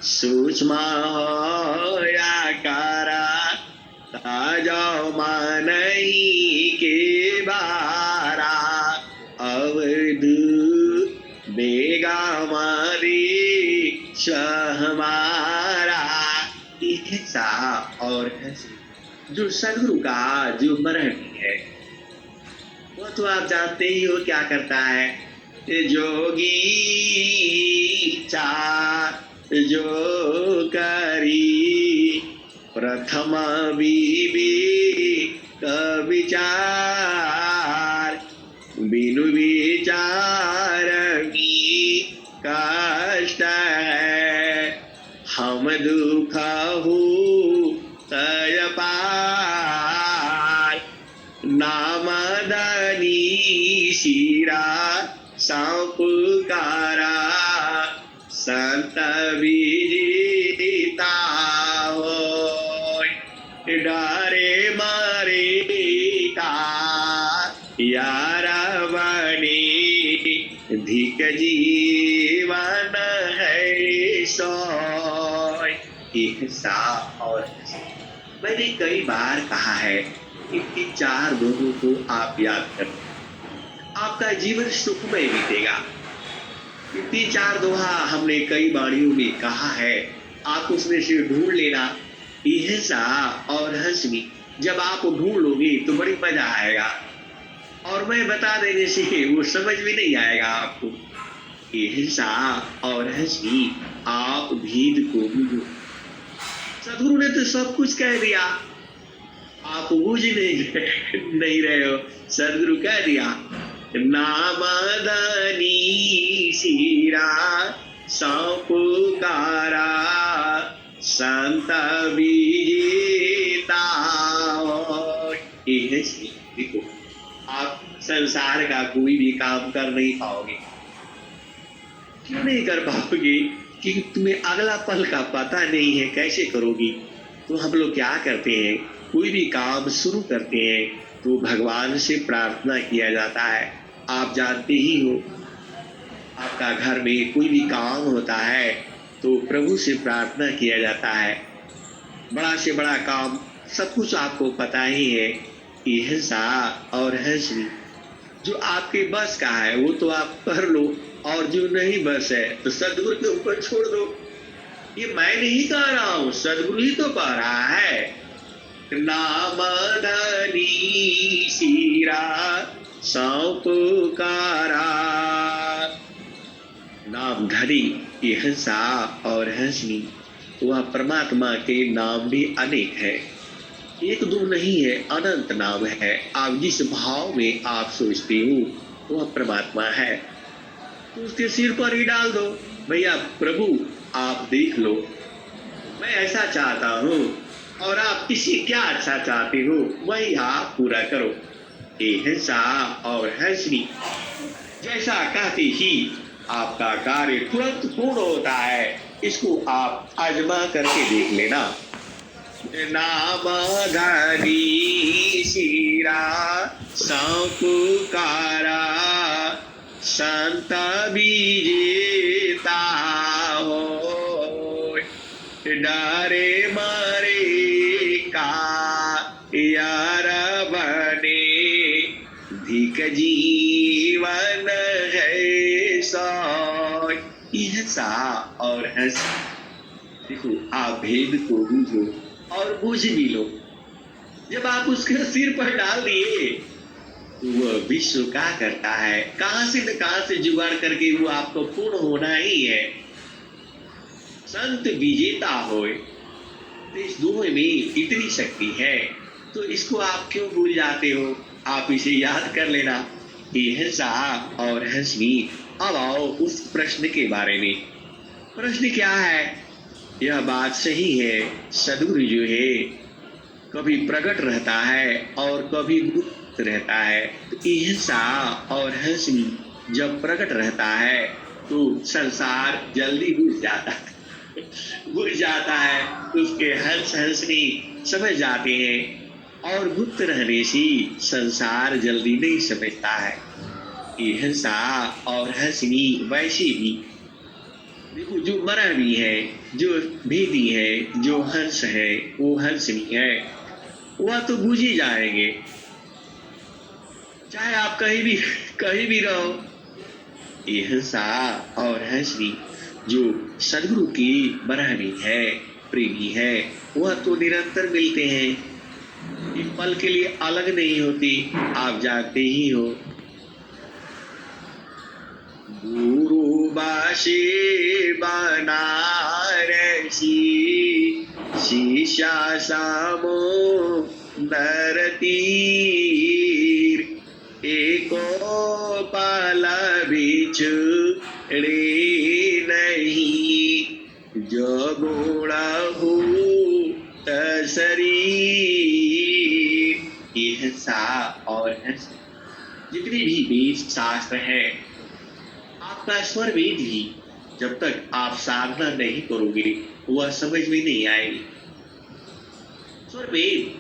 सूक्ष्म हो या कारा ताजाओ मानई के बारा अवधु बेगा मारी हमारा। हिंसा और हंसी जो सदगुरु का जो मरण है, वो तो आप जानते ही हो क्या करता है। जोगी चार जो करी प्रथम विवेक विचार बिनु विचार की कष्ट है हम दुख हो तय पार नाम दनी शिरा संपुकारा संत विजेता होय डरे मरे का यार बने धिक जीवन है सोय। हिंसा और मैंने कई बार कहा है इनकी चार दोनों को आप याद करें, आपका जीवन सुखमय बीतेगा। इतनी चार दोहा हमने कई वाणियों में कहा है, आप उसमें से ढूंढ लेना। हिंसा और हंसनी जब आप ढूंढ लोगे तो बड़ी मजा आएगा, और मैं बता देने से वो समझ में नहीं आएगा आपको। हिंसा और हंसनी आप भेद को बूझो। सदगुरु ने तो सब कुछ कह दिया, आप बूझ नहीं रहे हो। सदगुरु कह दिया नामदानी सीरा संपुकारा संत विजेता। देखो आप संसार का कोई भी काम कर नहीं पाओगे। क्यों नहीं कर पाओगे? क्योंकि तुम्हें अगला पल का पता नहीं है, कैसे करोगी। तो हम लोग क्या करते हैं, कोई भी काम शुरू करते हैं तो भगवान से प्रार्थना किया जाता है। आप जानते ही हो, आपका घर में कोई भी काम होता है तो प्रभु से प्रार्थना किया जाता है। बड़ा से बड़ा काम सब कुछ आपको पता ही है। हिंसा और हंसनी जो आपके बस का है वो तो आप कर लो, और जो नहीं बस है तो सदगुरु के ऊपर छोड़ दो। ये मैं नहीं कह रहा हूं, सदगुरु ही तो कह रहा है। नामदानी सीरा संपुकारा। नाम धनी हिंसा और हंसनी, वह परमात्मा के नाम भी अनेक है, एक दो नहीं है, अनंत नाम है। आप जिस भाव में आप सोचते हो वह परमात्मा है, तो उसके सिर पर ही डाल दो। भैया प्रभु आप देख लो, मैं ऐसा चाहता हूँ और आप किसी क्या अच्छा चाहते हो वही आप पूरा करो। हिंसा और हंसनी जैसा कहते ही आपका कार्य तुरंत पूर्ण होता है। इसको आप आजमा करके देख लेना। नामधारी शिरा संपुकारा संत विजेता होय डरे मरे का यार बने धिक जीवन है सोय। हिंसा और हंसी, देखो आप भेद को बूझो और बूझ भी लो। जब आप उसके सिर पर डाल दिए तो वह विश्व क्या करता है, कहां से न कहां से जुगाड़ करके वो आपको पूर्ण होना ही है। संत विजेता होए, तो इस दोनों में इतनी शक्ति है, तो इसको आप क्यों भूल जाते हो? आप इसे याद कर लेना। हिंसा और हंसनी। अब आओ उस प्रश्न के बारे में। प्रश्न क्या है? यह बात सही है, सदगुरु जो है कभी प्रकट रहता है और कभी गुप्त रहता है। तो हिंसा और हंसनी जब प्रकट रहता है तो संसार जल्दी बुझ जाता है, उसके हंस हंसनी समझ जाते हैं, और गुप्त रहने से संसार जल्दी नहीं समझता है। हिंसा और हंसनी वैसे भी देखो, जो मरा भी है, जो भेदी है, जो हंस है, वो हंसनी है, वह तो बुझ ही जाएंगे, चाहे आप कहीं भी रहो। हिंसा और हंसनी जो सदगुरु की बरहनी है, प्रेमी है, वह तो निरंतर मिलते हैं, एक पल के लिए अलग नहीं होती। आप जानते ही हो गुरुबाशी बनारसी शीशा सामो नरतीर एको पाला बिछड़े नहीं जो गुणा हो शरीर। यह सा और जितने भी वेद शास्त्र है, आपका स्वर वेद भी जब तक आप साधना नहीं करोगे वह समझ में नहीं आएगी। स्वर वेद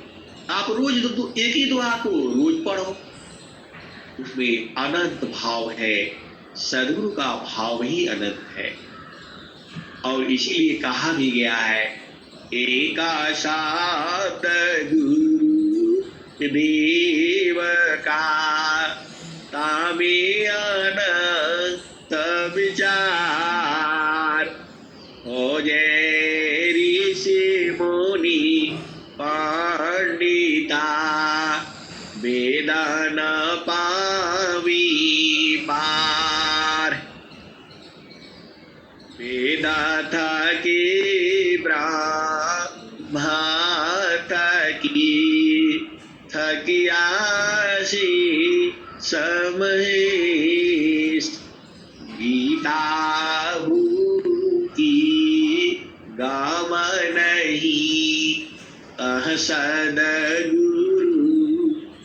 आप रोज एक ही दुआ को रोज पढ़ो, उसमें अनंत भाव है, सदगुरु का भाव ही अनंत है। और इसीलिए कहा भी गया है, एका शब्द गुरु देव का तामे अनंत विचार। हो जय ऋषि मुनि पंडिता वेदन पावी पार। वेदा था कि ब्रह्मा थकी थकियासी समहेश। गीता की गाम नहीं कह सदगुरु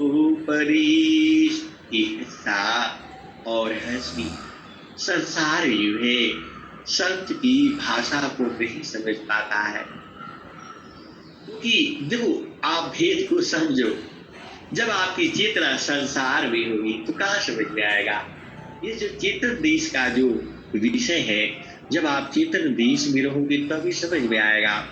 उपदेश। हिस्सा और हंसी संसार यू है, संत की भाषा को नहीं समझ पाता है। क्योंकि देखो, आप भेद को समझो, जब आपकी चेतना संसार में होगी तो कहाँ समझ में आएगा। ये जो चेतन देश का जो विषय है, जब आप चेतन देश में रहोगे तभी समझ में आएगा।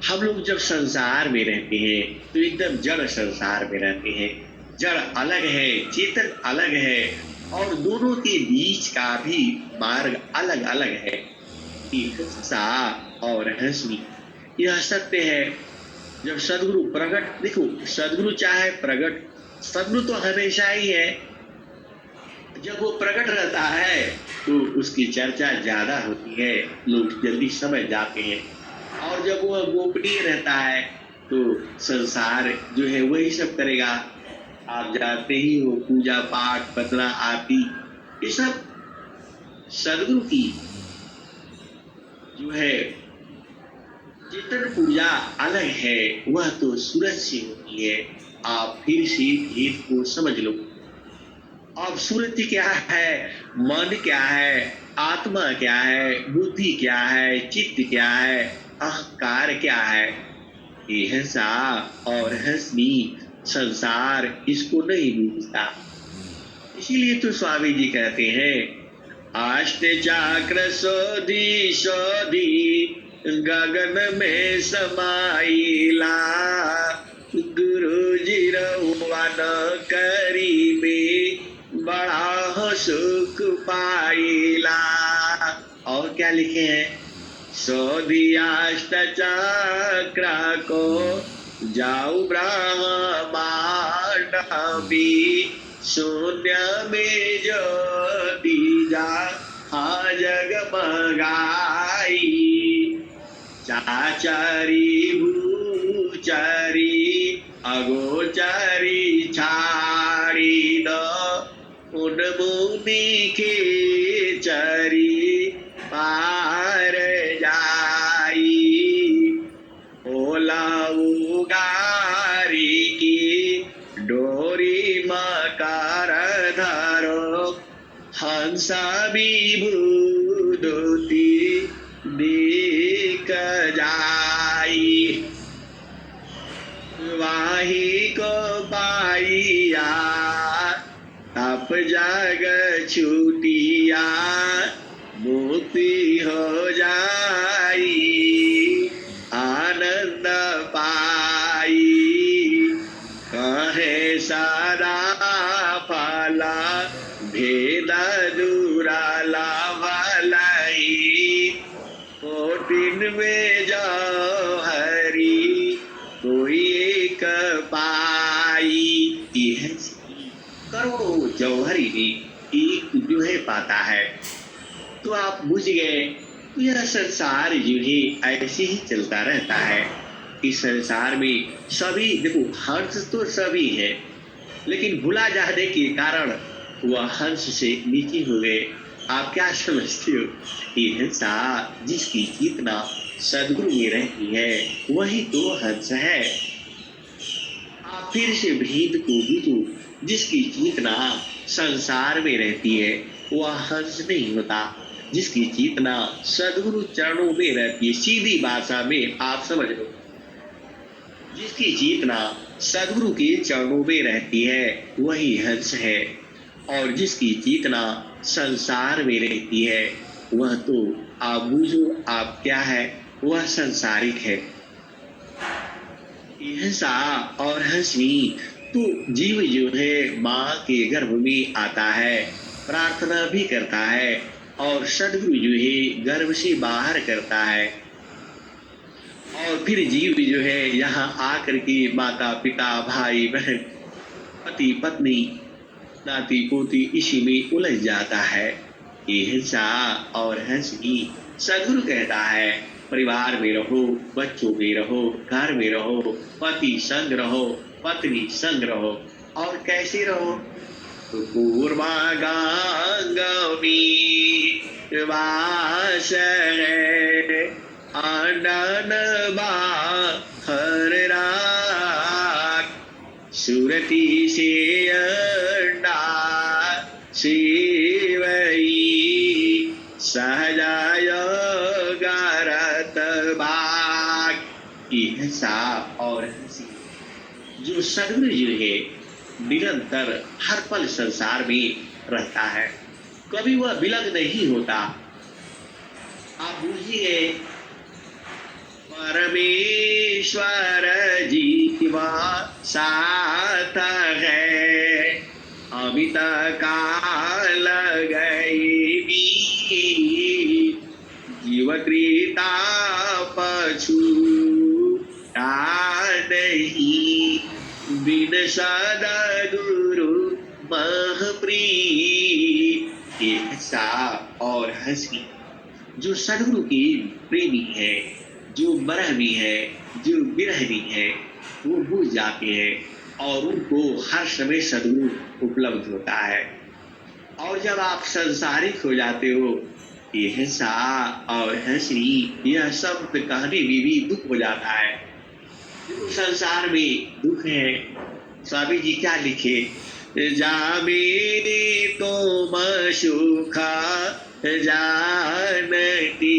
हम लोग जब संसार में रहते हैं तो एकदम जड़ संसार में रहते हैं। जड़ अलग है, चेतन अलग है, और दोनों के बीच का भी मार्ग अलग अलग है। हिंसा और हंसनी यह सत्य है। जब सदगुरु प्रकट, देखो सदगुरु चाहे प्रकट, सदगुरु तो हमेशा ही है। जब वो प्रकट रहता है तो उसकी चर्चा ज्यादा होती है, लोग जल्दी समझ जाते हैं। और जब वो गोपनीय रहता है तो संसार जो है वही सब करेगा। आप जानते ही हो, पूजा पाठ पतना आरती ये सब सदगुरु की जो है चेतन पूजा अलग है, वह तो सूरज से होती है। आप फिर से भेद को समझ लो। अब सूरज क्या है, मन क्या है, आत्मा क्या है, बुद्धि क्या है, चित्त क्या है, अहंकार क्या है। यह सा और हंसनी संसार इसको नहीं बूझता। इसीलिए तो स्वामी जी कहते हैं, आष्ट चक्र सोधी सोधी गगन में समाइला। गुरु जी रहुआन करी में बड़ा सुख पाइला। और क्या लिखे हैं, सोधी अष्ट चक्र को जाऊ ब्रह्मांड भी शून्य में जो दीजा हाँ जगमगाई। चाचारी भूचारी अगोचारी छाड़ी दो उन मुनि के चरी पार जाई। ओला उगारी की डोरी मकर धरो हंसा विभूति दिख जाई। वाही को पाइया तप जग छूटिया मुक्ति हो जाई। आनंद पाई कहे सदा फला भेद दुराला भलाई। कोटिन में जो हरी कोई एक पाई। करोड़ों जौहरी में एक जो है पाता है। तो आप बुझ गए। तो यह संसार जो है ऐसे ही चलता रहता है। इस संसार में सभी देखो, हंस तो सभी है, लेकिन भुला जाने के कारण वह हंस से नीचे हो गए। आप क्या समझते हो? ये हंसा जिसकी चेतना सदगुरु में रहती है वही तो हंस है। आप फिर से भेद को बूझो, जिसकी चेतना संसार में रहती है वह हंस नहीं होता। जिसकी चेतना सदगुरु चरणों में रहती है, सीधी भाषा में आप समझ लो, जिसकी चेतना सदगुरु के चरणों में रहती है वही हंस है। और जिसकी चेतना संसार में रहती है वह तो आप बूझो आप क्या है, वह संसारिक है। हंसा और हंसी तो जीव जो है माँ के गर्भ में आता है, प्रार्थना भी करता है और सदगुरु जो है गर्भ से बाहर करता है। और फिर जीव जो है यहाँ आकर के माता पिता भाई बहन पति पत्नी नाती पोती इसी में उलझ जाता है। ये हिंसा और हंसी सदगुरु कहता है परिवार में रहो, बच्चों में रहो, घर में रहो, पति संग रहो, पत्नी संग रहो। और कैसे रहो? तो पूर्वागांगमी वास है, आनन बाहर राख, सुरति से अंडा शिवई सहजाय गारत भाग। हंसा और हंसी जो सदगुरु जी है निरंतर हर पल संसार में रहता है, कभी वह विलग नहीं होता। आप बूझिए परमेश्वर जीवा साथ है, अमित काल गई जीवकृता पछु नहीं, बिन सदगुरु महप्री। हंसा और हंसी जो सदगुरु की प्रेमी है, जो मरहमी है, जो विरहनी है, वो भूल जाते हैं और उनको हर समय सदगुरु उपलब्ध होता है। और जब आप संसारिक हो जाते हो, ये हंसा और हंसी यह शब्द कहने में भी दुख हो जाता है। संसार में दुख है। स्वामी जी क्या लिखे? जामे तो सुखा जानती,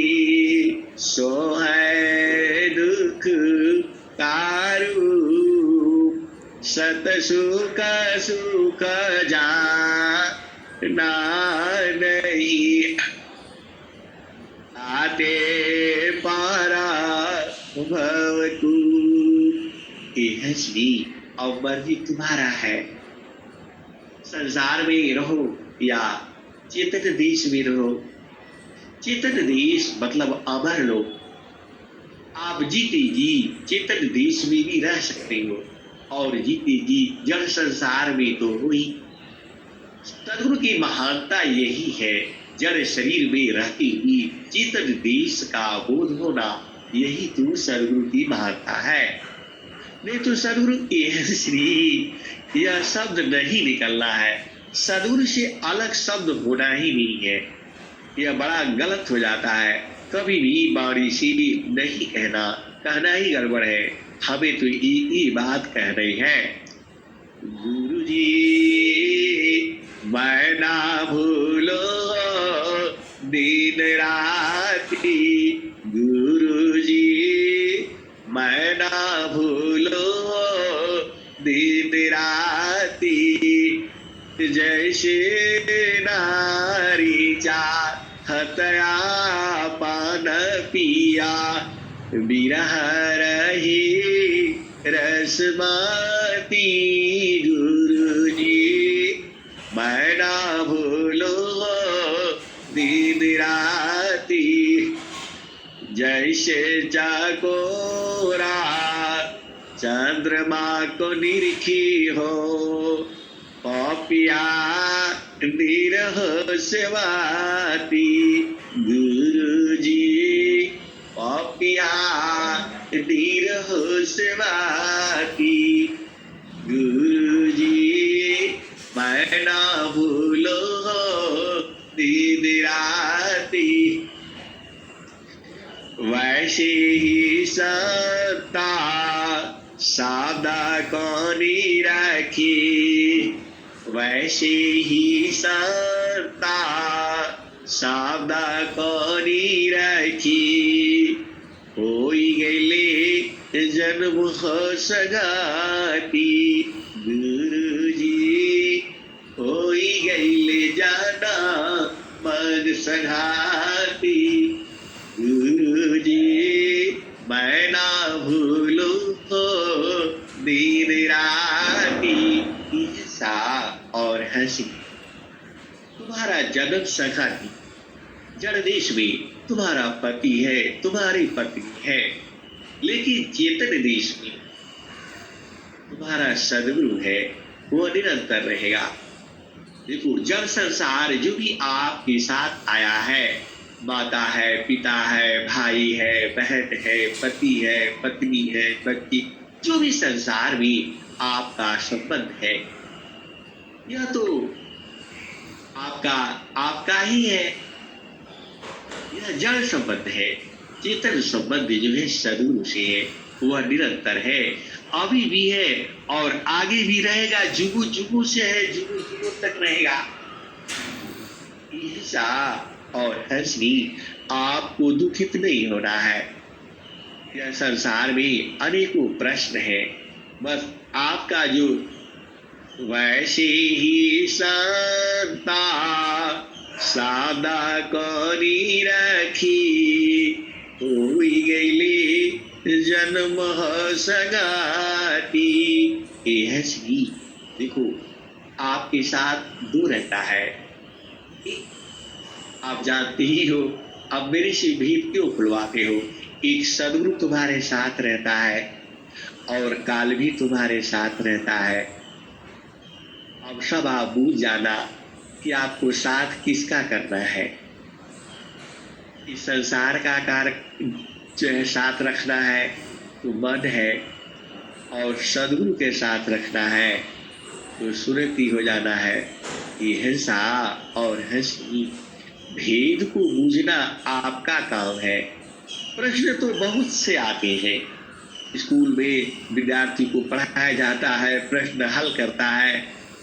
सो है दुख कारू, सत सुख सुख जाना नहीं, आते पारा भवतु। हंसी और मर्जी तुम्हारा है। संसार में रहो या चेतन देश में रहो। चेतन देश मतलब अमर लोग। आप जीते जी चेतन देश में भी रह सकते हो और जीते जी जड़ संसार में तो हो ही। सदगुरु की महानता यही है, जड़ शरीर में रहती हुई चेतन देश का बोध होना, यही तो सदगुरु की महानता है। नहीं तो सदगुरु श्री यह शब्द नहीं निकलना है। सदगुरु से अलग शब्द होना ही नहीं है। यह बड़ा गलत हो जाता है। कभी भी बाणी से नहीं कहना, कहना ही गड़बड़ है। हमें तो एक ही बात कहनी है, गुरु जी मैं ना भूलो दिन रात्रि, गुरु जी मैं ना भूलो दिन रात्रि, जैसे नारी चाहत आपन पिया, बिरह रही रसमती, गुरु जी मैं ना भूलो दिन रात्रि, जैसे चकोरा चंद्रमा को निरखी हो, पपिया निरह सेवाती गुरुजी पापिया निरह सेवाती गुरुजी मैं ना भूलो दिन राती वैसे ही सत्ता सादा कौनी रखी वैसे ही सत्ता सादा कौनी रखी होई गेले जन्म हो सगाती गुरुजी होई गेले जाना मन सघाती गुरुजी मैं ना भूलूं हो दिन राती ईसा और हंसी तुम्हारा जन्म सखा थी जड़ देश में तुम्हारा पति है तुम्हारी पत्नी है लेकिन चेतन देश में तुम्हारा सदगुरु है वो निरंतर रहेगा। देखो जब संसार जो भी आपके साथ आया है माता है पिता है भाई है बहन है पति है पत्नी है बच्ची जो भी संसार में आपका संबंध है यह तो आपका ही है। यह जड़ संबंध है चेतन संबंध जो है सदगुरु से है वह निरंतर है अभी भी है और आगे भी रहेगा जुगु जुगु से है जुगु जुगु तक रहेगा। ईसा और हंसनी आपको दुखित नहीं होना है। यह संसार में अनेकों प्रश्न है बस आपका जो वैसे ही संता सादा करी रखी हुई गईली जन्म सगाती ये हंसनी देखो आपके साथ दो रहता है। आप जानते ही हो अब मेरे से भेद क्यों खुलवाते हो। एक सदगुरु तुम्हारे साथ रहता है और काल भी तुम्हारे साथ रहता है। अब सब आप बूझ जाना कि आपको साथ किसका करना है। इस संसार का कार्य जो है साथ रखना है तो मन है और सदगुरु के साथ रखना है तो सुरती हो जाना है। ये हिंसा और हंसी भेद को बूझना आपका काम है। प्रश्न तो बहुत से आते हैं स्कूल में विद्यार्थी को पढ़ाया जाता है प्रश्न हल करता है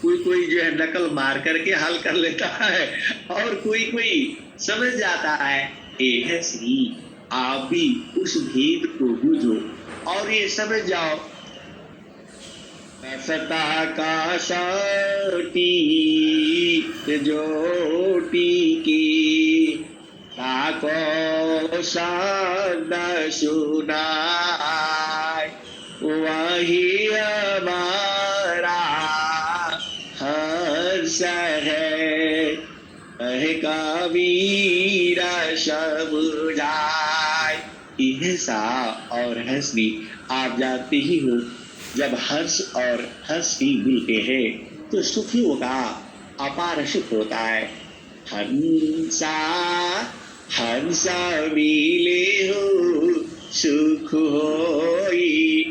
कोई जो है नकल मार करके हल कर लेता है और कोई समझ जाता है। ये श्री आप भी उस भेद को बूझो और ये समझ जाओ सता का साटी जोटी की ताको सदा सुनाय वही हमारा हर्ष है कबीरा समझाय। हिंसा और हंसी आप जानते ही हो जब हर्ष और हंसी मिलते हैं तो सुखियों का अपार सुख होता है। हंसा हंसा मिले हो सुख होई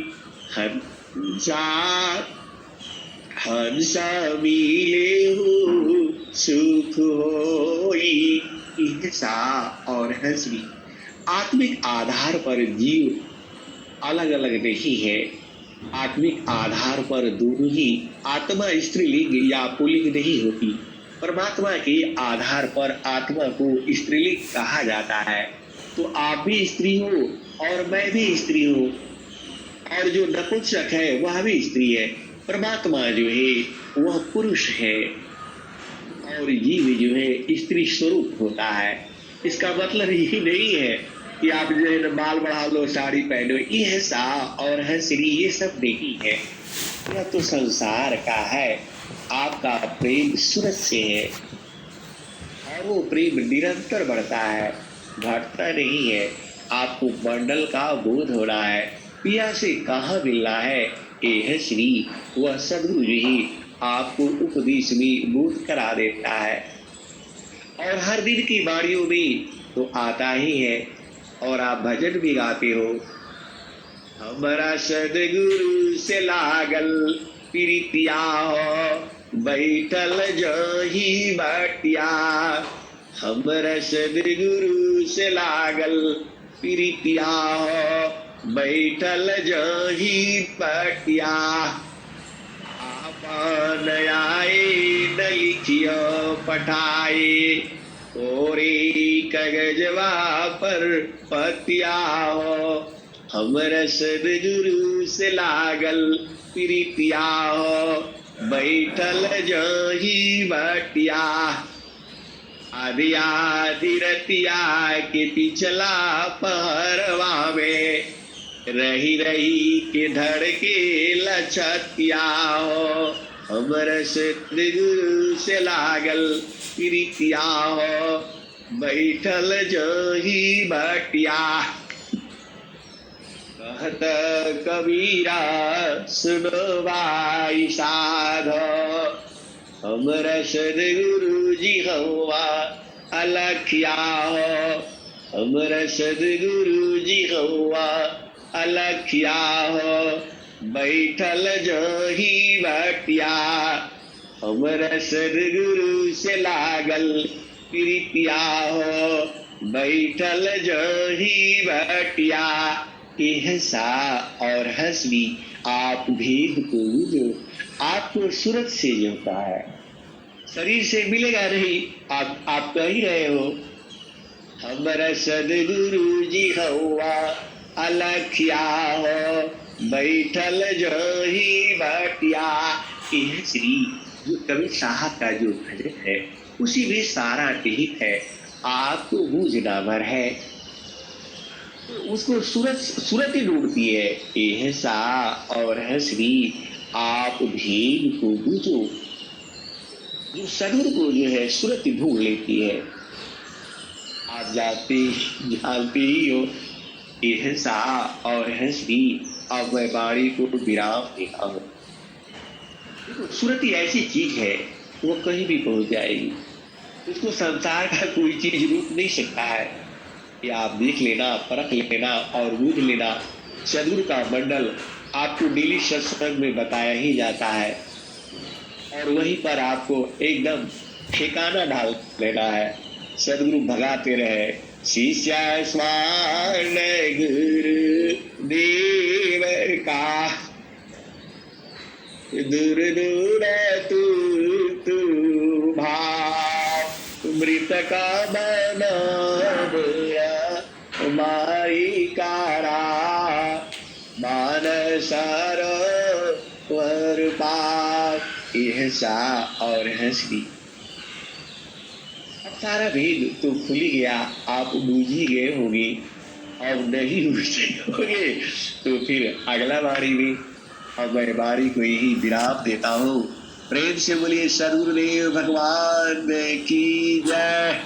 हंसा हंसा मिले हो सुख होई। हिंसा और हंसी आत्मिक आधार पर जीव अलग अलग नहीं है। आत्मिक आधार पर दोनों ही आत्मा स्त्रीलिंग या पुल्लिंग नहीं होती। परमात्मा के आधार पर आत्मा को स्त्रीलिंग कहा जाता है। तो आप भी स्त्री हो और मैं भी स्त्री हूँ और जो नपुंसक है वह भी स्त्री है। परमात्मा जो है वह पुरुष है और जीव जो है स्त्री स्वरूप होता है। इसका मतलब यही नहीं है कि आप जो है बाल बढ़ा लो साड़ी पहनो। ये है सा और हंसरी ये सब नहीं है। यह तो संसार का है। आपका प्रेम सूरज से है और वो प्रेम निरंतर बढ़ता है घटता नहीं है। आपको मंडल का बोध हो रहा है पिया से कहाँ मिलना है। ये है श्री वह सदगुरु ही आपको उपदेश में बोध करा देता है। और हर दिन की वाणियों में तो आता ही है, और आप भजन भी गाते हो। हमारा सदगुरु से लागल प्रीतिया हो, बैठल जही बटिया। हमारा सदगुरु से लागल प्रीतिया हो, बैठल जही बटिया। आपन आए न लिखियो पठाए, ओरे कागजवा पर पतिया हो। हमरा सदगुरु से लागल प्रीतिया हो, बैठल जही बटिया। आदि आदि रतिया के पिछला पहरवा में, रही रही के धड़के लछतिया हो। हमरा सदगुरु से लागल प्रीतिया हो, बैठल जही बटिया। कहत कबीरा सुनो भाई साधो, हमरा सदगुरु जी हवा अलखिया हो। हमरा सदगुरु जी हवा अलखिया हो, बैठल जही बटिया। हमरा सदगुरु से लागल प्रीतिया हो, बैठल जही बटिया। एहसा और हंसवी आप भेद को जो आपको सूरत से जोड़ता है, शरीर से मिलेगा नहीं, आप कह ही रहे हो। हमारा सदगुरु जी हवा अलखिया हो, बैठल जही बटिया। यह श्री जो कबीर साहब का जो भजन है, उसी में सारा निहित है। आपको बूझना भर है, उसको सूरत ही ढूंढती है। एहसा और हंसवी आप भेद को बूझो। जो सदगुरु को जो है सूरत ढूंढ लेती है। आप जानते ही हो। एहसा और हंसवी अब मैं बाणी को विराम देता हूँ। सूरत ही ऐसी चीज है, वो कहीं भी पहुंच जाएगी। उसको संसार का कोई चीज रूप नहीं सकता है। ये आप देख लेना, परख लेना और बूझ लेना। सदगुरु का मंडल आपको डेली सत्संग में बताया ही जाता है, और वहीं पर आपको एकदम ठिकाना डाल लेना है। सदगुरु भगाते रहे, शिष्य स्वान गुरु देव का, दूर दूर तू भाव, मृत का बना माई कारा, मानसर वर पाप। एहसा और हंसवी अब सारा भेद तो खुल गया, आप बूझ ही गए होंगे। अब नहीं बूझे होंगे तो फिर अगला बारी में अब मैं बारी को यही विराम देता हूँ। प्रेम से बोलिए सद्गुरुदेव भगवान की जय।